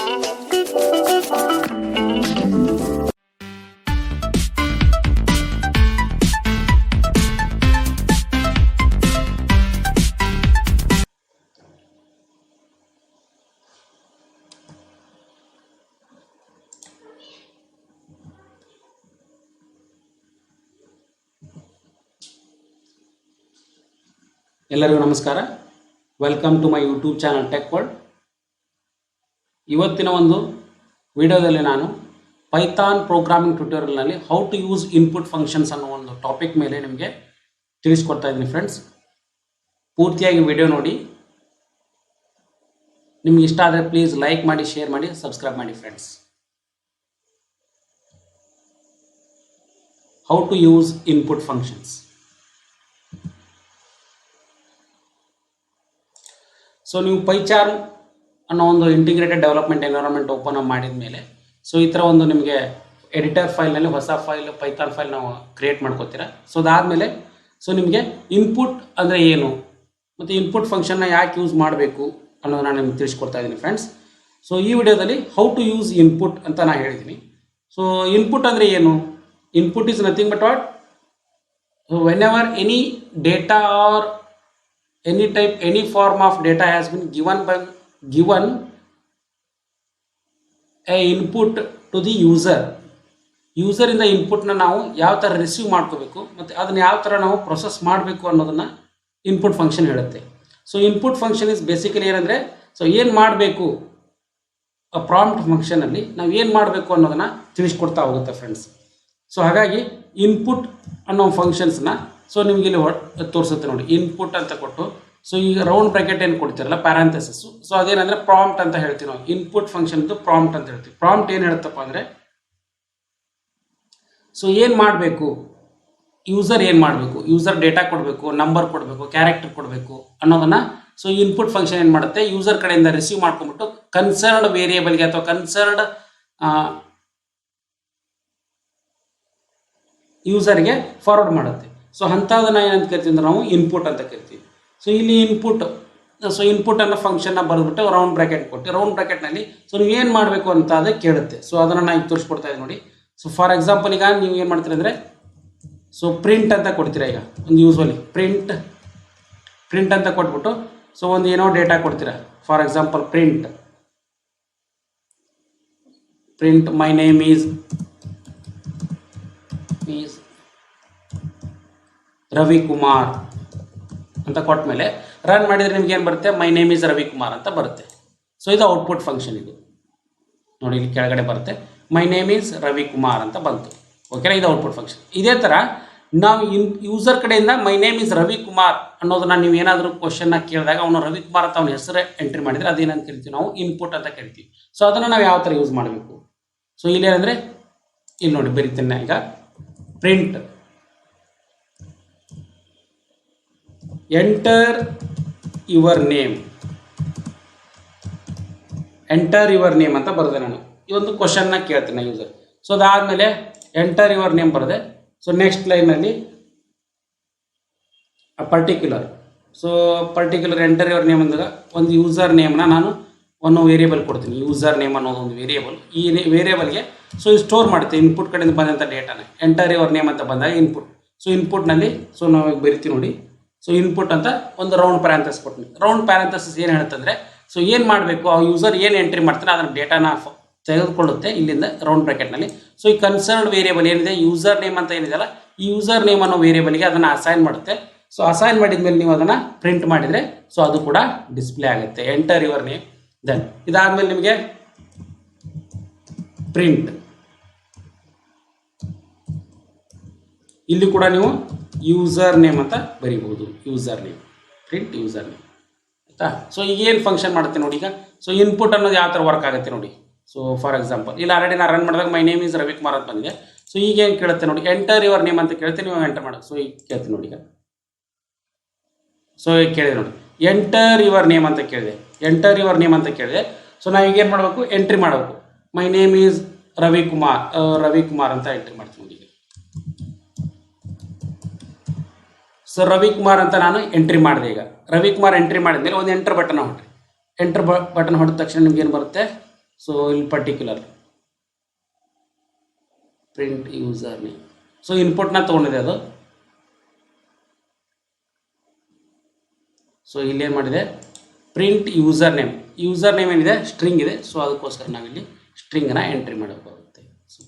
ಎಲ್ಲರಿಗೂ ನಮಸ್ಕಾರ. Welcome to my YouTube channel Tech World. ಇವತ್ತಿನ ಒಂದು ವಿಡಿಯೋದಲ್ಲಿ ನಾನು ಪೈಥಾನ್ ಪ್ರೋಗ್ರಾಮಿಂಗ್ ಟ್ಯುಟೋರಿಯಲ್ನಲ್ಲಿ how to use input functions ಅನ್ನೋ ಒಂದು ಟಾಪಿಕ್ ಮೇಲೆ ನಿಮಗೆ ತಿಳಿಸ್ಕೊಡ್ತಾ ಇದ್ದೀನಿ ಫ್ರೆಂಡ್ಸ್. ಪೂರ್ತಿಯಾಗಿ ವಿಡಿಯೋ ನೋಡಿ. ನಿಮ್ಗೆ ಇಷ್ಟ ಆದರೆ ಪ್ಲೀಸ್ ಲೈಕ್ ಮಾಡಿ, ಶೇರ್ ಮಾಡಿ, ಸಬ್ಸ್ಕ್ರೈಬ್ ಮಾಡಿ friends. How to use input functions. So ನೀವು ಪೈಚಾರ್ಮ್ ಅನ್ನೋ ಒಂದು integrated development environment open up ಮಾಡಿದ ಮೇಲೆ ಸೊ ಈ ಥರ ಒಂದು ನಿಮಗೆ ಎಡಿಟರ್ ಫೈಲ್ನಲ್ಲಿ ಹೊಸ ಫೈಲ್ ಪೈಥಾನ್ ಫೈಲ್ ನಾವು ಕ್ರಿಯೇಟ್ ಮಾಡ್ಕೋತೀರಾ. ಸೊ ಅದಾದಮೇಲೆ ಸೊ ನಿಮಗೆ ಇನ್ಪುಟ್ ಅಂದರೆ ಏನು ಮತ್ತು ಇನ್ಪುಟ್ ಫಂಕ್ಷನ್ನ ಯಾಕೆ ಯೂಸ್ ಮಾಡಬೇಕು ಅನ್ನೋದನ್ನ ನಾನು ನಿಮ್ಗೆ ತಿಳಿಸ್ಕೊಡ್ತಾ ಇದ್ದೀನಿ ಫ್ರೆಂಡ್ಸ್. ಸೊ ಈ ವಿಡಿಯೋದಲ್ಲಿ ಹೌ ಟು ಯೂಸ್ ಇನ್ಪುಟ್ ಅಂತ ನಾನು ಹೇಳಿದ್ದೀನಿ. ಸೊ ಇನ್ಪುಟ್ ಅಂದರೆ ಏನು? Input is nothing but what whenever any data are any type, any form of data has been given a input to the user ಇಂದ ಇನ್ಪುಟ್ನ ನಾವು ಯಾವ ಥರ ರಿಸೀವ್ ಮಾಡ್ಕೋಬೇಕು ಮತ್ತು ಅದನ್ನು ಯಾವ ಥರ ನಾವು ಪ್ರೊಸೆಸ್ ಮಾಡಬೇಕು ಅನ್ನೋದನ್ನು ಇನ್ಪುಟ್ ಫಂಕ್ಷನ್ ಹೇಳುತ್ತೆ. So input function is basically ಏನಂದರೆ ಸೊ ಏನು ಮಾಡಬೇಕು ಪ್ರಾಂಪ್ಟ್ ಫಂಕ್ಷನಲ್ಲಿ ನಾವು ಏನು ಮಾಡಬೇಕು ಅನ್ನೋದನ್ನು ತಿಳಿಸ್ಕೊಡ್ತಾ ಹೋಗುತ್ತೆ ಫ್ರೆಂಡ್ಸ್. ಸೊ ಹಾಗಾಗಿ ಇನ್ಪುಟ್ ಅನ್ನೋ ಫಂಕ್ಷನ್ಸ್ನ ಸೊ ನಿಮ್ಗೆ ಇಲ್ಲಿ ತೋರಿಸುತ್ತೆ ನೋಡಿ. ಇನ್ಪುಟ್ ಅಂತ ಕೊಟ್ಟು ಸೊ ಈಗ ರೌಂಡ್ ಬ್ರಾಕೆಟ್ ಏನು ಕೊಡ್ತಿರಲ್ಲ ಪ್ಯಾರಂಥೆಸಿಸ್, ಸೊ ಅದೇನಂದರೆ ಪ್ರಾಂಪ್ಟ್ ಅಂತ ಹೇಳ್ತೀವಿ ನಾವು. ಇನ್ಪುಟ್ ಫಂಕ್ಷನ್ದು ಪ್ರಾಂಪ್ಟ್ ಅಂತ ಹೇಳ್ತೀವಿ. ಪ್ರಾಂಪ್ಟ್ ಏನು ಹೇಳುತ್ತಪ್ಪ ಅಂದರೆ ಸೊ ಏನು ಮಾಡಬೇಕು, ಯೂಸರ್ ಏನು ಮಾಡಬೇಕು, ಯೂಸರ್ ಡೇಟಾ ಕೊಡಬೇಕು, ನಂಬರ್ ಕೊಡಬೇಕು, ಕ್ಯಾರೆಕ್ಟರ್ ಕೊಡಬೇಕು ಅನ್ನೋದನ್ನು ಸೊ ಇನ್ಪುಟ್ ಫಂಕ್ಷನ್ ಏನು ಮಾಡುತ್ತೆ, ಯೂಸರ್ ಕಡೆಯಿಂದ ರಿಸೀವ್ ಮಾಡ್ಕೊಂಡ್ಬಿಟ್ಟು ಕನ್ಸರ್ನ್ಡ್ ವೇರಿಯೇಬಲ್ಗೆ ಅಥವಾ ಕನ್ಸರ್ನ್ಡ್ ಯೂಸರ್ಗೆ ಫಾರ್ವರ್ಡ್ ಮಾಡುತ್ತೆ. ಸೊ ಅಂಥದನ್ನು ಏನಂತ ಕರಿತೀವಿ ಅಂದರೆ ನಾವು ಇನ್ಪುಟ್ ಅಂತ ಕರಿತೀವಿ. ಸೊ ಇಲ್ಲಿ ಇನ್ಪುಟ್ ಅನ್ನೋ ಫಂಕ್ಷನ್ನ ಬರೆದ್ಬಿಟ್ಟು ರೌಂಡ್ ಬ್ರಾಕೆಟ್ ಕೊಟ್ಟು ರೌಂಡ್ ಬ್ರಾಕೆಟ್ನಲ್ಲಿ ಸೊ ನೀವು ಏನು ಮಾಡಬೇಕು ಅಂತ ಅದು ಕೇಳುತ್ತೆ. ಸೊ ಅದನ್ನು ನಾನು ಈಗ ತೋರಿಸ್ಕೊಡ್ತಾ ಇದ್ದೀನಿ ನೋಡಿ. ಸೊ ಫಾರ್ ಎಕ್ಸಾಂಪಲ್ ಈಗ ನೀವು ಏನು ಮಾಡ್ತೀರಿ ಅಂದರೆ ಸೊ ಪ್ರಿಂಟ್ ಅಂತ ಕೊಡ್ತೀರಾ. ಈಗ ಒಂದು ಯೂಸ್ವಲಿ ಪ್ರಿಂಟ್ ಅಂತ ಕೊಟ್ಬಿಟ್ಟು ಸೊ ಒಂದು ಏನೋ ಡೇಟಾ ಕೊಡ್ತೀರಾ. For example print my name is Ravikumar ಅಂತ ಕೊಟ್ಟ ಮೇಲೆ ರನ್ ಮಾಡಿದರೆ ನಿಮ್ಗೆ ಏನು ಬರುತ್ತೆ, ಮೈ ನೇಮ್ ಈಸ್ ರವಿಕುಮಾರ್ ಅಂತ ಬರುತ್ತೆ. ಸೊ ಇದು ಔಟ್ಪುಟ್ ಫಂಕ್ಷನ್. ಇದು ನೋಡಿ ಇಲ್ಲಿ ಕೆಳಗಡೆ ಬರುತ್ತೆ ಮೈ ನೇಮ್ ಈಸ್ ರವಿಕುಮಾರ್ ಅಂತ ಬಂತು. ಓಕೆನಾ, ಇದು ಔಟ್ಪುಟ್ ಫಂಕ್ಷನ್. ಇದೇ ಥರ ನಾವು ಯೂಸರ್ ಕಡೆಯಿಂದ ಮೈ ನೇಮ್ ಈಸ್ ರವಿಕುಮಾರ್ ಅನ್ನೋದನ್ನ ನೀವು ಏನಾದರೂ ಕ್ವಶನ್ನ ಕೇಳಿದಾಗ ಅವನು ರವಿಕುಮಾರ್ ಅಂತ ಅವನ ಹೆಸರು ಎಂಟ್ರಿ ಮಾಡಿದರೆ ಅದೇನಂತ ಕರಿತೀವಿ ನಾವು ಇನ್ಪುಟ್ ಅಂತ ಕರಿತೀವಿ. ಸೊ ಅದನ್ನು ನಾವು ಯಾವ ಥರ ಯೂಸ್ ಮಾಡಬೇಕು. ಸೊ ಇಲ್ಲೇನಂದರೆ ಇಲ್ಲಿ ನೋಡಿ ಬರೀತೇನೆ ಈಗ ಪ್ರಿಂಟ್ ಎಂಟರ್ ಯುವರ್ ನೇಮ್ ಅಂತ ಬರೆದೆ ನಾನು. ಈ ಒಂದು ಕ್ವಶನ್ನ ಕೇಳ್ತೀನಿ ಯೂಸರ್. ಸೊ ಅದಾದಮೇಲೆ ಎಂಟರ್ ಯುವರ್ ನೇಮ್ ಬರೆದೆ. ಸೊ ನೆಕ್ಸ್ಟ್ ಲೈನಲ್ಲಿ ಪರ್ಟಿಕ್ಯುಲರ್ ಎಂಟರ್ ಯುವರ್ ನೇಮ್ ಅಂದಾಗ ಒಂದು ಯೂಸರ್ ನೇಮ್ನ ನಾನು ಒಂದು ವೇರಿಯೇಬಲ್ ಕೊಡ್ತೀನಿ. ಯೂಸರ್ ನೇಮ್ ಅನ್ನೋದು ಒಂದು ವೇರಿಯೇಬಲ್. ಈ ವೇರಿಯೇಬಲ್ಗೆ ಸೊ ಸ್ಟೋರ್ ಮಾಡುತ್ತೆ ಇನ್ಪುಟ್ ಕಡೆಯಿಂದ ಬಂದಂಥ ಡೇಟಾನ. ಎಂಟರ್ ಯುವರ್ ನೇಮ್ ಅಂತ ಬಂದಾಗ ಇನ್ಪುಟ್. ಸೊ ಇನ್ಪುಟ್ನಲ್ಲಿ ಸೊ ನಾವು ಈಗ ಬರಿತೀವಿ ನೋಡಿ. ಸೊ ಇನ್ಪುಟ್ ಅಂತ ಒಂದು ರೌಂಡ್ ಪ್ಯಾರಂಥಸಿಸ್ ಕೊಡ್ತೀನಿ. ರೌಂಡ್ ಪ್ಯಾರಂಥಸಿಸ್ ಏನು ಹೇಳುತ್ತಂದರೆ ಸೊ ಏನು ಮಾಡಬೇಕು, ಆ ಯೂಸರ್ ಏನು ಎಂಟ್ರಿ ಮಾಡ್ತಾನೆ ಅದನ್ನು ಡೇಟಾನ ತೆಗೆದುಕೊಳ್ಳುತ್ತೆ ಇಲ್ಲಿಂದ ರೌಂಡ್ ಬ್ರಾಕೆಟ್ನಲ್ಲಿ. ಸೊ ಈ ಕನ್ಸರ್ನ್ಡ್ ವೇರಿಯೇಬಲ್ ಏನಿದೆ ಯೂಸರ್ ನೇಮ್ ಅಂತ ಏನಿದೆಯಲ್ಲ ಈ ಯೂಸರ್ ನೇಮ್ ಅನ್ನೋ ವೇರಿಯೇಬಲ್ಗೆ ಅದನ್ನು ಅಸೈನ್ ಮಾಡುತ್ತೆ. ಸೊ ಅಸೈನ್ ಮಾಡಿದ ಮೇಲೆ ನೀವು ಅದನ್ನು ಪ್ರಿಂಟ್ ಮಾಡಿದರೆ ಸೊ ಅದು ಕೂಡ ಡಿಸ್ಪ್ಲೇ ಆಗುತ್ತೆ ಎಂಟರ್ ಯುವರ್ ನೇಮ್. ದೆನ್ ಇದಾದಮೇಲೆ ನಿಮಗೆ ಪ್ರಿಂಟ್, ಇಲ್ಲಿ ಕೂಡ ನೀವು ಯೂಸರ್ ನೇಮ್ ಅಂತ ಬರೀಬಹುದು. ಪ್ರಿಂಟ್ ಯೂಸರ್ ನೇಮ್ ಆಯಿತಾ. ಸೊ ಈಗ ಏನು ಫಂಕ್ಷನ್ ಮಾಡುತ್ತೆ ನೋಡಿ. ಈಗ ಸೊ ಇನ್ಪುಟ್ ಅನ್ನೋದು ಯಾವ ಥರ ವರ್ಕ್ ಆಗುತ್ತೆ ನೋಡಿ. ಸೊ ಫಾರ್ ಎಕ್ಸಾಂಪಲ್ ಇಲ್ಲಿ ಆಲ್ರೆಡಿ ನಾನು ರನ್ ಮಾಡಿದಾಗ ಮೈ ನೇಮ್ ಈಸ್ ರವಿಕುಮಾರ್ ಅಂತ ಬಂದಿದೆ. ಸೊ ಈಗ ಏನು ಕೇಳುತ್ತೆ ನೋಡಿ, ಎಂಟರ್ ಯುವರ್ ನೇಮ್ ಅಂತ ಕೇಳುತ್ತೆ, ನೀವು ಎಂಟರ್ ಮಾಡೋದು. ಸೊ ಈಗ ಕೇಳ್ತೀನಿ ನೋಡಿ. ಈಗ ಸೊ ಈಗ ಕೇಳಿದೆ ನೋಡಿ ಎಂಟರ್ ಯುವರ್ ನೇಮ್ ಅಂತ ಕೇಳಿದೆ. ಸೊ ನಾವು ಈಗ ಏನು ಮಾಡಬೇಕು, ಎಂಟ್ರಿ ಮಾಡಬೇಕು. ಮೈ ನೇಮ್ ಈಸ್ ರವಿಕುಮಾರ್ ಅಂತ ಎಂಟ್ರಿ ಮಾಡ್ತೀನಿ ನೋಡಿ. ಸೊ ರವಿಕುಮಾರ್ ಅಂತ ನಾನು ಎಂಟ್ರಿ ಮಾಡಿದೆ. ಈಗ ರವಿಕುಮಾರ್ ಎಂಟ್ರಿ ಮಾಡಿದ್ಮೇಲೆ ಒಂದು ಎಂಟರ್ ಬಟನ್ ಹೊಡ್ರಿ. ಎಂಟರ್ ಬಟನ್ ಹೊಡೆದ ತಕ್ಷಣ ನಿಮ್ಗೆ ಏನು ಬರುತ್ತೆ, ಸೊ ಇಲ್ಲಿ particular print user name. So ಇನ್ಪುಟ್ನ ತೊಗೊಂಡಿದೆ ಅದು. ಸೊ ಇಲ್ಲೇನು ಮಾಡಿದೆ, ಪ್ರಿಂಟ್ ಯೂಸರ್ ನೇಮ್ ಏನಿದೆ ಸ್ಟ್ರಿಂಗ್ ಇದೆ. ಸೊ ಅದಕ್ಕೋಸ್ಕರ ನಾವಿಲ್ಲಿ ಸ್ಟ್ರಿಂಗನ್ನು ಎಂಟ್ರಿ ಮಾಡಬೇಕಾಗುತ್ತೆ. ಸೊ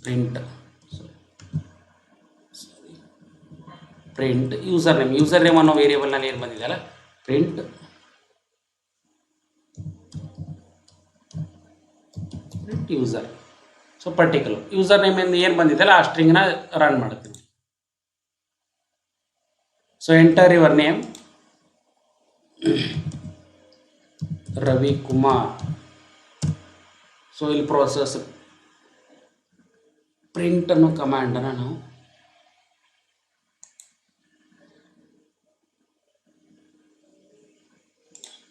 ಪ್ರಿಂಟ್ ಯೂಸರ್ ನೇಮ್ ಅನ್ನೋ ವೇರಿಯೇಬಲ್ನಲ್ಲಿ ಏನು ಬಂದಿದೆ ಅಲ್ಲ, print user. So particular user name ಏನು ಬಂದಿದೆಯಲ್ಲ ಆ ಸ್ಟ್ರಿಂಗ್ನ ರನ್ ಮಾಡ್ತೀನಿ. So enter your name Ravikumar. So ಇಲ್ಲಿ ಪ್ರೋಸೆಸ್ ಪ್ರಿಂಟ್ ಅನ್ನೋ ಕಮಾಂಡನ್ನು ನಾವು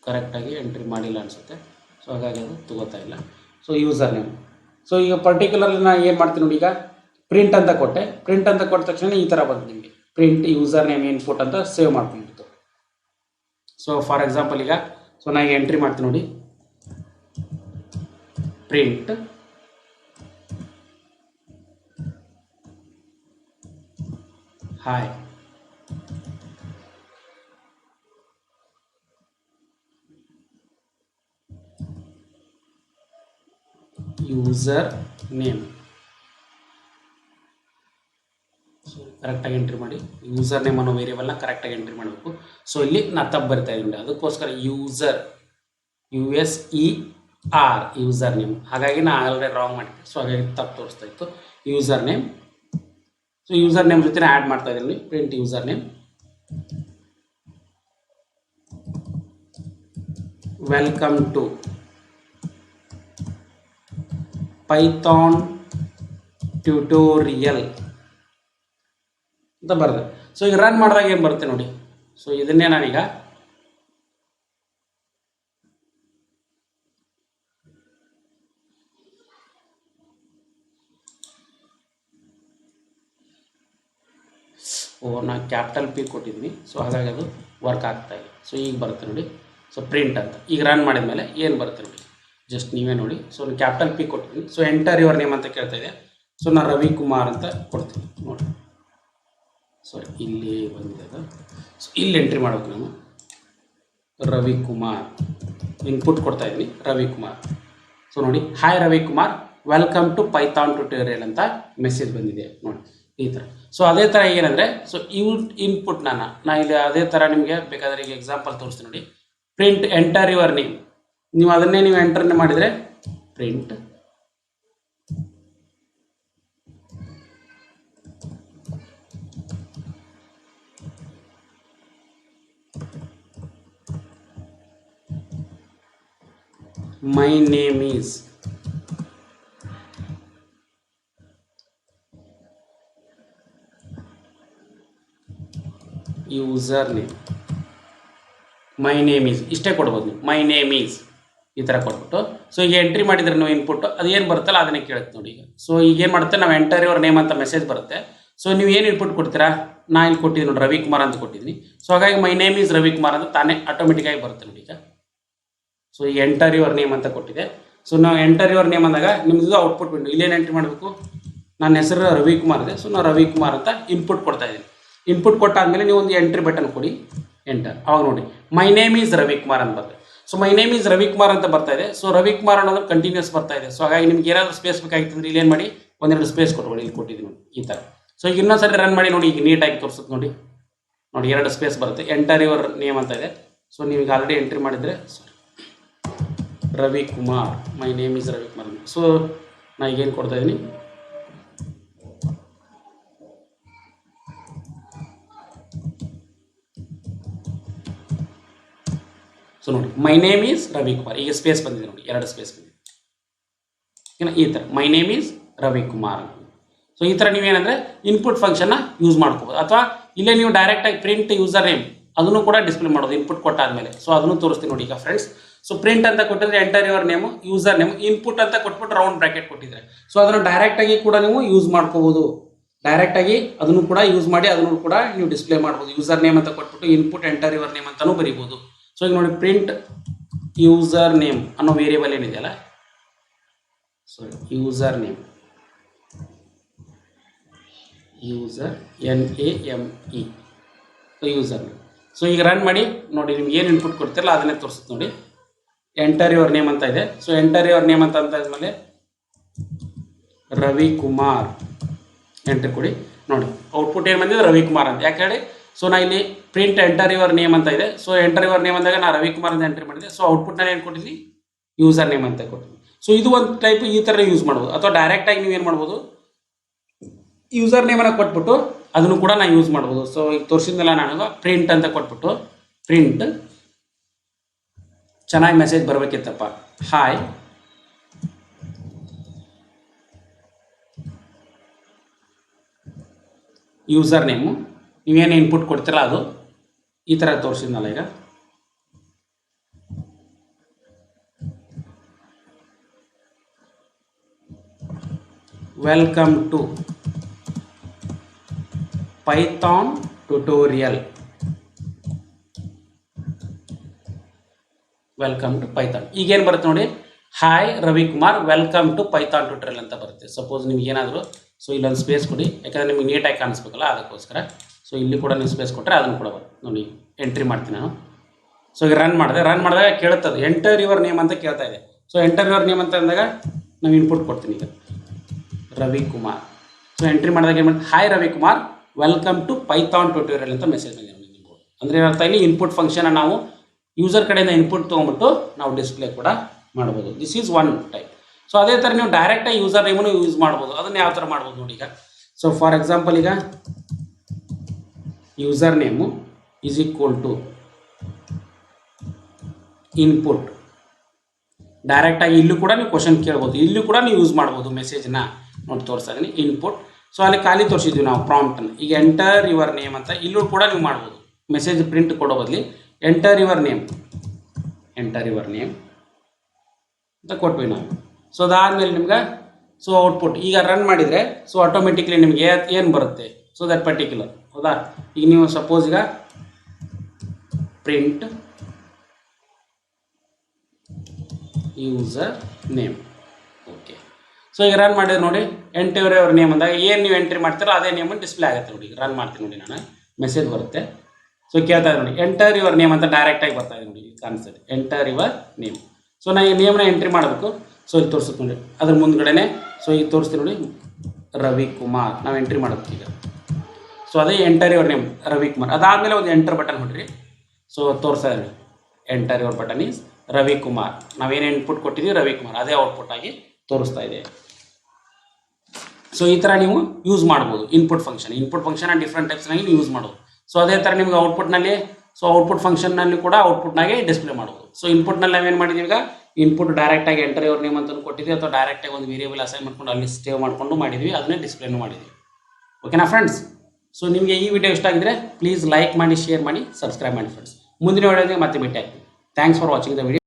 ಕರೆಕ್ಟಾಗಿ ಎಂಟ್ರಿ ಮಾಡಿಲ್ಲ ಅನಿಸುತ್ತೆ. ಸೊ ಹಾಗಾಗಿ ಅದು ತಗೋತಾ ಇಲ್ಲ. So user name. ಸೊ ಈಗ ಪರ್ಟಿಕ್ಯುಲರ್ಲಿ ನಾನು ಏನು ಮಾಡ್ತೀನಿ ನೋಡಿ, ಈಗ ಪ್ರಿಂಟ್ ಅಂತ ಕೊಟ್ಟೆ. ಪ್ರಿಂಟ್ ಅಂತ ಕೊಟ್ಟ ತಕ್ಷಣ ಈ ಥರ ಬಂತು ನಿಮಗೆ, ಪ್ರಿಂಟ್ ಯೂಸರ್ ನೇಮ್ ಇನ್ಪುಟ್ ಅಂತ ಸೇವ್ ಮಾಡ್ಕೊಂಡಿತ್ತು. ಸೊ ಫಾರ್ ಎಕ್ಸಾಂಪಲ್ ಈಗ ನಾನು ಎಂಟ್ರಿ ಮಾಡ್ತೀನಿ ನೋಡಿ, print hi. User name. So ಕರೆಕ್ಟಾಗಿ ಎಂಟ್ರಿ ಮಾಡಿ. ಯೂಸರ್ ನೇಮ್ ಅನ್ನೋ ವೇರಿಯೇಬಲ್ನ ಕರೆಕ್ಟಾಗಿ ಎಂಟ್ರಿ ಮಾಡಬೇಕು. ಸೊ ಇಲ್ಲಿ ನಾನು ತಪ್ಪು ಬರ್ತಾ ಇದ್ದೀನಿ, ಅದಕ್ಕೋಸ್ಕರ ಯೂಸರ್ USER ಯೂಸರ್ ನೇಮ್. ಹಾಗಾಗಿ ನಾನು ಆಲ್ರೆಡಿ ರಾಂಗ್ ಮಾಡಿದ್ದೆ. ಸೊ ಹಾಗಾಗಿ ತಪ್ಪು ತೋರಿಸ್ತಾ ಇತ್ತು user name. So user name ಜೊತೆ ಆ್ಯಡ್ ಮಾಡ್ತಾ ಇದ್ದೀನಿ print user name. Welcome to Python tutorial ಅಂತ ಬರ್ತದೆ. ಸೊ ಈಗ ರನ್ ಮಾಡಿದಾಗ ಏನು ಬರುತ್ತೆ ನೋಡಿ. ಸೊ ಇದನ್ನೇ ನಾನೀಗ ನಾನು ಕ್ಯಾಪಿಟಲ್ P ಕೊಟ್ಟಿದ್ದೀನಿ. ಸೊ ಹಾಗಾಗಿ ಅದು ವರ್ಕ್ ಆಗ್ತಾ ಇಲ್ಲ. ಸೊ ಈಗ ಬರುತ್ತೆ ನೋಡಿ. ಸೊ ಪ್ರಿಂಟ್ ಅಂತ ಈಗ ರನ್ ಮಾಡಿದ ಮೇಲೆ ಏನು ಬರುತ್ತೆ ನೋಡಿ, ಜಸ್ಟ್ ನೀವೇ ನೋಡಿ. ಸೊ ನಾನು ಕ್ಯಾಪಿಟಲ್ P ಕೊಟ್ಟಿದ್ದೀನಿ. ಸೊ ಎಂಟರ್ ಯುವರ್ ನೇಮ್ ಅಂತ ಕೇಳ್ತಾ ಇದೆ. ಸೊ ನಾನು ರವಿಕುಮಾರ್ ಅಂತ ಕೊಡ್ತೀನಿ ನೋಡಿ. ಸಾರಿ, ಇಲ್ಲಿ ಬಂದಿದೆ ಅದು. ಸೊ ಇಲ್ಲಿ ಎಂಟ್ರಿ ಮಾಡಬೇಕು ನಾನು, ರವಿಕುಮಾರ್ ಇನ್ಪುಟ್ ಕೊಡ್ತಾ ಇದ್ದೀನಿ ರವಿಕುಮಾರ್. ಸೊ ನೋಡಿ, hi Ravikumar, welcome to Python tutorial ಅಂತ ಮೆಸೇಜ್ ಬಂದಿದೆ ನೋಡಿ, ಈ ಥರ. ಸೊ ಅದೇ ಥರ ಏನಂದರೆ, ಸೊ ಇನ್ಪುಟ್ ನಾ ಇಲ್ಲಿ ಅದೇ ಥರ ನಿಮಗೆ ಬೇಕಾದರೆ ಈಗ ಎಕ್ಸಾಂಪಲ್ ತೋರಿಸ್ತೀನಿ ನೋಡಿ. ಪ್ರಿಂಟ್ ಎಂಟರ್ ಯುವರ್ ನೇಮ್, ನೀವು ಅದನ್ನೇ ನೀವು ಎಂಟರ್ನೇ ಮಾಡಿದರೆ print my name is user name, my name is ಇಷ್ಟೇ ಕೊಡ್ಬೋದು ನೀವು, ಮೈ ನೇಮ್ ಈಸ್ ಈ ಥರ ಕೊಟ್ಬಿಟ್ಟು. ಸೊ ಈಗ ಎಂಟ್ರಿ ಮಾಡಿದ್ರೆ ನೀವು ಇನ್ಪುಟ್ಟು ಅದು ಏನು ಬರುತ್ತಲ್ಲ ಅದನ್ನೇ ಕೇಳುತ್ತೆ ನೋಡಿ. ಈಗ ಸೊ ಈಗ ಏನು ಮಾಡುತ್ತೆ, ನಾವು ಎಂಟರ್ ಯುವರ್ ನೇಮ್ ಅಂತ ಮೆಸೇಜ್ ಬರುತ್ತೆ. ಸೊ ನೀವು ಏನು ಇನ್ಪುಟ್ ಕೊಡ್ತೀರಾ, ನಾನು ಇಲ್ಲಿ ಕೊಟ್ಟಿದ್ದೀನಿ ನೋಡಿ ರವಿಕುಮಾರ್ ಅಂತ ಕೊಟ್ಟಿದ್ದೀನಿ. ಸೊ ಹಾಗಾಗಿ ಮೈ ನೇಮ್ ಈಸ್ ರವಿಕುಮಾರ್ ಅಂತ ತಾನೇ ಆಟೋಮೆಟಿಕ್ಕಾಗಿ ಬರುತ್ತೆ ನೋಡಿ. ಈಗ ಸೊ ಈಗ ಎಂಟರ್ ಯುವರ್ ನೇಮ್ ಅಂತ ಕೊಟ್ಟಿದೆ. ಸೊ ನಾವು ಎಂಟರ್ ಯುವರ್ ನೇಮ್ ಅಂದಾಗ ನಿಮ್ಮದು ಔಟ್ಪುಟ್ ವಿಂಡೋ ಇಲ್ಲೇನು ಎಂಟ್ರಿ ಮಾಡಬೇಕು, ನನ್ನ ಹೆಸರು ರವಿಕುಮಾರ್ ಇದೆ. ಸೊ ನಾವು ರವಿಕುಮಾರ್ ಅಂತ ಇನ್ಪುಟ್ ಕೊಡ್ತಾ ಇದ್ದೀನಿ. ಇನ್ಪುಟ್ ಕೊಟ್ಟಾದಮೇಲೆ ನೀವು ಒಂದು ಎಂಟ್ರಿ ಬಟನ್ ಕೊಡಿ, ಎಂಟರ್. ಅವಾಗ ನೋಡಿ ಮೈ ನೇಮ್ ಈಸ್ ರವಿಕುಮಾರ್ ಅಂತ ಬರ್ತದೆ. So my name is Ravikumar ಅಂತ ಬರ್ತಾ ಇದೆ. ಸೊ ರವಿಕುಮಾರ್ ಅನ್ನೋದು ಕಂಟಿನ್ಯೂಸ್ ಬರ್ತಾ ಇದೆ. ಸೊ ಹಾಗಾಗಿ ನಿಮ್ಗೆ ಏನಾದರೂ ಸ್ಪೇಸ್ ಬೇಕಾಗಿತ್ತಂದ್ರೆ ಇಲ್ಲಿ ಏನು ಮಾಡಿ, ಒಂದೆರಡು ಸ್ಪೇಸ್ ಕೊಟ್ಕೊಳ್ಳಿ, ಇಲ್ಲಿ ಕೊಟ್ಟಿದ್ದೀನಿ ನೋಡಿ ಈ ಥರ. ಸೊ ಈಗ ಇನ್ನೊಂದ್ಸರಿ ರನ್ ಮಾಡಿ ನೋಡಿ, ಈಗ ನೀಟಾಗಿ ತೋರಿಸುತ್ತೆ ನೋಡಿ. ನೋಡಿ ಎರಡು ಸ್ಪೇಸ್ ಬರುತ್ತೆ, ಎಂಟರ್ ಯುವರ್ ನೇಮ್ ಅಂತ ಇದೆ. ಸೊ ನೀವೀಗ ಆಲ್ರೆಡಿ ಎಂಟ್ರಿ ಮಾಡಿದರೆ Ravikumar, my name is Ravikumar. So ನಾನು ಈಗೇನು ಕೊಡ್ತಾ ಇದ್ದೀನಿ, ಸೊ ನೋಡಿ ಮೈ ನೇಮ್ ಈಸ್ ರವಿಕುಮಾರ್. ಈಗ ಸ್ಪೇಸ್ ಬಂದಿದೆ ನೋಡಿ, ಎರಡು ಸ್ಪೇಸ್ ಬಂದಿದೆ ಈ ಥರ, my name is Ravikumar. So ಈ ಥರ ನೀವೇನಂದರೆ ಇನ್ಪುಟ್ ಫಂಕ್ಷನ್ನ ಯೂಸ್ ಮಾಡ್ಕೋಬೋದು. ಅಥವಾ ಇಲ್ಲೇ ನೀವು ಡೈರೆಕ್ಟಾಗಿ ಪ್ರಿಂಟ್ ಯೂಸರ್ ನೇಮ್ ಅದನ್ನು ಕೂಡ ಡಿಸ್ಪ್ಲೇ ಮಾಡೋದು ಇನ್ಪುಟ್ ಕೊಟ್ಟಾದಮೇಲೆ. ಸೊ ಅದನ್ನು ತೋರಿಸ್ತೀನಿ ನೋಡಿ ಈಗ ಫ್ರೆಂಡ್ಸ್. ಸೊ ಪ್ರಿಂಟ್ ಅಂತ ಕೊಟ್ಟಿದ್ರೆ enter your name, user name, input ಅಂತ ಕೊಟ್ಬಿಟ್ಟು ರೌಂಡ್ ಬ್ರಾಕೆಟ್ ಕೊಟ್ಟಿದ್ರೆ, ಸೊ ಅದನ್ನು ಡೈರೆಕ್ಟಾಗಿ ಕೂಡ ನೀವು ಯೂಸ್ ಮಾಡ್ಕೋಬೋದು. ಡೈರೆಕ್ಟಾಗಿ ಅದನ್ನು ಕೂಡ ಯೂಸ್ ಮಾಡಿ ಅದನ್ನು ಕೂಡ ನೀವು ಡಿಸ್ಪ್ಲೇ ಮಾಡ್ಬೋದು. ಯೂಸರ್ ನೇಮ್ ಅಂತ ಕೊಟ್ಬಿಟ್ಟು ಇನ್ಪುಟ್ ಎಂಟರ್ ಯುವರ್ ನೇಮ್ ಅಂತಲೂ ಬರೀಬೋದು. ಸೊ ಈಗ ನೋಡಿ, ಪ್ರಿಂಟ್ ಯೂಸರ್ ನೇಮ್ ಅನ್ನೋ ವೇರಿಯೇಬಲ್ ಏನಿದೆಯಲ್ಲ, sorry user name, user NAME, user name. So ಈಗ ರನ್ ಮಾಡಿ ನೋಡಿ, ನಿಮ್ಗೆ ಏನು ಇನ್ಪುಟ್ ಕೊಡ್ತಿರಲ್ಲ ಅದನ್ನೇ ತೋರಿಸುತ್ತೆ ನೋಡಿ. ಎಂಟರ್ ಯುವರ್ ನೇಮ್ ಅಂತ ಇದೆ. ಸೊ ಎಂಟರ್ ಯುವರ್ ನೇಮ್ ಅಂತ ಆದಮೇಲೆ ರವಿಕುಮಾರ್ ಎಂಟ್ರಿ ಕೊಡಿ. ನೋಡಿ ಔಟ್ಪುಟ್ ಏನು ಬಂದಿದೆ, ರವಿಕುಮಾರ್ ಅಂತ. ಯಾಕೆ ಹೇಳಿ, ಸೊ ನಾ ಇಲ್ಲಿ ಪ್ರಿಂಟ್ ಎಂಟರ್ ಯುವರ್ ನೇಮ್ ಅಂತ ಇದೆ. ಸೊ ಎಂಟರ್ ಯುವರ್ ನೇಮ್ ಅಂದಾಗ ನಾನು ರವಿಕುಮಾರ್ ಅಂತ ಎಂಟ್ರಿ ಮಾಡಿದೆ. ಸೊ ಔಟ್ಪುಟ್ನಲ್ಲಿ ಏನು ಕೊಟ್ಟಿದ್ವಿ, ಯೂಸರ್ ನೇಮ್ ಅಂತ ಕೊಟ್ಟಿದ್ವಿ. ಸೊ ಇದು ಒಂದು ಟೈಪ್ ಈ ಥರ ಯೂಸ್ ಮಾಡ್ಬೋದು. ಅಥವಾ ಡೈರೆಕ್ಟಾಗಿ ನೀವು ಏನು ಮಾಡ್ಬೋದು, ಯೂಸರ್ ನೇಮನ್ನು ಕೊಟ್ಬಿಟ್ಟು ಅದನ್ನು ಕೂಡ ನಾನು ಯೂಸ್ ಮಾಡ್ಬೋದು. ಸೊ ಈಗ ತೋರಿಸಿದ್ನಲ್ಲ ನಾನು ಪ್ರಿಂಟ್ ಅಂತ ಕೊಟ್ಬಿಟ್ಟು, ಪ್ರಿಂಟ್ ಚೆನ್ನಾಗಿ ಮೆಸೇಜ್ ಬರಬೇಕಿತ್ತಪ್ಪ, ಹಾಯ್ ಯೂಸರ್ ನೇಮು, ನೀವೇನು ಇನ್ಪುಟ್ ಕೊಡ್ತೀರಲ್ಲ ಅದು ಈ ಥರ ತೋರಿಸಿದ್ನಲ್ಲ. ಈಗ welcome to Python tutorial, welcome to Python. ಈಗೇನು ಬರುತ್ತೆ ನೋಡಿ, hi Ravikumar welcome to Python tutorial ಅಂತ ಬರುತ್ತೆ. ಸಪೋಸ್ ನಿಮ್ಗೆ ಏನಾದರೂ, ಸೊ ಇಲ್ಲೊಂದು ಸ್ಪೇಸ್ ಕೊಡಿ, ಯಾಕಂದರೆ ನಿಮಗೆ ನೀಟಾಗಿ ಕಾಣಿಸ್ಬೇಕಲ್ಲ ಅದಕ್ಕೋಸ್ಕರ. ಸೊ ಇಲ್ಲಿ ಕೂಡ ನೀವು ಸ್ಪೇಸ್ ಕೊಟ್ಟರೆ ಅದನ್ನು ಕೂಡ ಬರುತ್ತೆ ನೋಡಿ. ಎಂಟ್ರಿ ಮಾಡ್ತೀನಿ ನಾನು. ಸೊ ಈಗ ರನ್ ಮಾಡಿದಾಗ ಕೇಳುತ್ತದೆ ಎಂಟರ್ ಯುವರ್ ನೇಮ್ ಅಂತ ಕೇಳ್ತಾ ಇದೆ. ಸೊ ಎಂಟರ್ ಯುವರ್ ನೇಮ್ ಅಂತ ಅಂದಾಗ ನಾವು ಇನ್ಪುಟ್ ಕೊಡ್ತೀನಿ ಈಗ ರವಿಕುಮಾರ್. ಸೊ ಎಂಟ್ರಿ ಮಾಡಿದಾಗ ಏನು ಮಾಡ್ತೀವಿ, hi Ravikumar welcome to Python tutorial ಅಂತ ಮೆಸೇಜ್ ಬಂದಿದೆ ನೋಡಿ. ಅಂದರೆ ಏನರ್ಥ, ಇಲ್ಲಿ ಇನ್ಪುಟ್ ಫಂಕ್ಷನ್ ನಾವು ಯೂಸರ್ ಕಡೆಯಿಂದ ಇನ್ಪುಟ್ ತೊಗೊಂಬಿಟ್ಟು ನಾವು ಡಿಸ್ಪ್ಲೇ ಕೂಡ ಮಾಡ್ಬೋದು. This is one type. So ಅದೇ ಥರ ನೀವು ಡೈರೆಕ್ಟಾಗಿ ಯೂಸರ್ ನೇಮನ್ನು ಯೂಸ್ ಮಾಡ್ಬೋದು. ಅದನ್ನು ಯಾವ ಥರ ಮಾಡ್ಬೋದು ನೋಡಿ. ಈಗ ಸೊ ಫಾರ್ ಎಕ್ಸಾಂಪಲ್, ಈಗ user name is equal to input. ಡೈರೆಕ್ಟಾಗಿ ಇಲ್ಲೂ ಕೂಡ ನೀವು ಕ್ವಶನ್ ಕೇಳ್ಬೋದು, ಇಲ್ಲೂ ಕೂಡ ನೀವು ಯೂಸ್ ಮಾಡ್ಬೋದು ಮೆಸೇಜ್ನ. ನೋಡಿ ತೋರಿಸ್ತಾ ಇದ್ದೀನಿ ಇನ್ಪುಟ್. ಸೊ ಅಲ್ಲಿ ಖಾಲಿ ತೋರಿಸಿದ್ವಿ ನಾವು ಪ್ರಾಂಪ್ಟನ್ನು. ಈಗ ಎಂಟರ್ ಯುವರ್ ನೇಮ್ ಅಂತ ಇಲ್ಲೂ ಕೂಡ ನೀವು ಮಾಡ್ಬೋದು. ಮೆಸೇಜ್ ಪ್ರಿಂಟ್ ಕೊಡೋ ಬದಲಿ ಎಂಟರ್ ಯುವರ್ ನೇಮ್ ಅಂತ ಕೊಟ್ವಿ ನಾವು. ಸೊ ಅದಾದಮೇಲೆ ನಿಮ್ಗೆ ಸೊ ಔಟ್ಪುಟ್ ಈಗ ರನ್ ಮಾಡಿದರೆ ಸೊ ಆಟೋಮೆಟಿಕ್ಲಿ ನಿಮಗೆ ಏನು ಬರುತ್ತೆ, ಸೊ ದಟ್ ಪರ್ಟಿಕ್ಯುಲರ್, ಹೌದಾ. ಈಗ ನೀವು ಸಪೋಸ್ ಈಗ print user name, okay. So ಈಗ ರನ್ ಮಾಡಿದ್ರೆ ನೋಡಿ, ಎಂಟರ್ ಯುವರ್ ನೇಮ್ ಅಂದಾಗ ಏನು ನೀವು ಎಂಟ್ರಿ ಮಾಡ್ತೀರೋ ಅದೇ ನೇಮನ್ನು ಡಿಸ್ಪ್ಲೇ ಆಗುತ್ತೆ ನೋಡಿ. ಈಗ ರನ್ ಮಾಡ್ತೀನಿ ನೋಡಿ, ನಾನು ಮೆಸೇಜ್ ಬರುತ್ತೆ. ಸೊ ಕೇಳ್ತಾ ಇದೆ ನೋಡಿ, ಎಂಟರ್ ಯುವರ್ ನೇಮ್ ಅಂತ ಡೈರೆಕ್ಟಾಗಿ ಬರ್ತಾ ಇದೆ ನೋಡಿ, ಕಾಣಿಸ್ತದೆ ಎಂಟರ್ ಯುವರ್ ನೇಮ್. ಸೊ ನಾನು ಈ ನೇಮ್ನ ಎಂಟ್ರಿ ಮಾಡಬೇಕು. ಸೊ ಇಲ್ಲಿ ತೋರಿಸುತ್ತೆ ನೋಡಿ, ಅದ್ರ ಮುಂದ್ಗಡೆನೆ. ಸೊ ಈಗ ತೋರಿಸ್ತೀನಿ ನೋಡಿ, ರವಿಕುಮಾರ್ ನಾವು ಎಂಟ್ರಿ ಮಾಡಬೇಕು ಈಗ. ಸೊ ಅದೇ ಎಂಟರ್ ಯುವರ್ ನೇಮ್ ರವಿಕುಮಾರ್. ಅದಾದಮೇಲೆ ಒಂದು ಎಂಟರ್ ಬಟನ್ ಹೊಡ್ರಿ. ಸೊ ತೋರಿಸ್ತಾ ಇದೆ enter your button is Ravikumar. ನಾವೇನು ಇನ್ಪುಟ್ ಕೊಟ್ಟಿದ್ದೀವಿ ರವಿಕುಮಾರ್, ಅದೇ ಔಟ್ಪುಟ್ ಆಗಿ ತೋರಿಸ್ತಾ ಇದೆ. ಸೊ ಈ ಥರ ನೀವು ಯೂಸ್ ಮಾಡ್ಬೋದು ಇನ್ಪುಟ್ ಫಂಕ್ಷನ್ ಡಿಫ್ರೆಂಟ್ ಟೈಪ್ಸ್ನಾಗಿ ನೀವು ಯೂಸ್ ಮಾಡ್ಬೋದು. ಸೊ ಅದೇ ಥರ ನಿಮ್ಗೆ ಔಟ್ಪುಟ್ನಲ್ಲಿ, ಸೊ ಔಟ್ಪುಟ್ ಫಂಕ್ಷನ್ನಲ್ಲಿ ಕೂಡ ಔಟ್ಪುಟ್ನಾಗೆ ಡಿಸ್ಪ್ಲೇ ಮಾಡ್ಬೋದು. ಸೊ ಇನ್ಪುಟ್ನಲ್ಲಿ ನಾವೇನು ಮಾಡಿದ್ದೀವಿ, ಈಗ ಇನ್ಪುಟ್ ಡೈರೆಕ್ಟಾಗಿ ಎಂಟರ್ ಯುವರ್ ನೇಮ್ ಅಂತ ಕೊಟ್ಟಿದ್ವಿ, ಅಥವಾ ಡೈರೆಕ್ಟಾಗಿ ಒಂದು ವೇರಿಯಬಲ್ ಅಸೈನ್ ಮಾಡ್ಕೊಂಡು ಅಲ್ಲಿ ಸೇವ್ ಮಾಡಿಕೊಂಡು ಮಾಡಿದ್ವಿ, ಅದನ್ನೇ ಡಿಸ್ಪ್ಲೇನೂ ಮಾಡಿದ್ವಿ. ಓಕೆನಾ ಫ್ರೆಂಡ್ಸ್. ಸೊ ನಿಮಗೆ ಈ ವಿಡಿಯೋ ಇಷ್ಟ ಆಗಿದ್ರೆ ಪ್ಲೀಸ್ ಲೈಕ್ ಮಾಡಿ, ಶೇರ್ ಮಾಡಿ, ಸಬ್ಸ್ಕ್ರೈಬ್ ಮಾಡಿ ಫ್ರೆಂಡ್ಸ್. ಮುಂದಿನ ವಿಡಿಯೋಗೆ ಮತ್ತೆ ಭೇಟಿ ಆಗ್ತೀವಿ. Thanks for watching the video.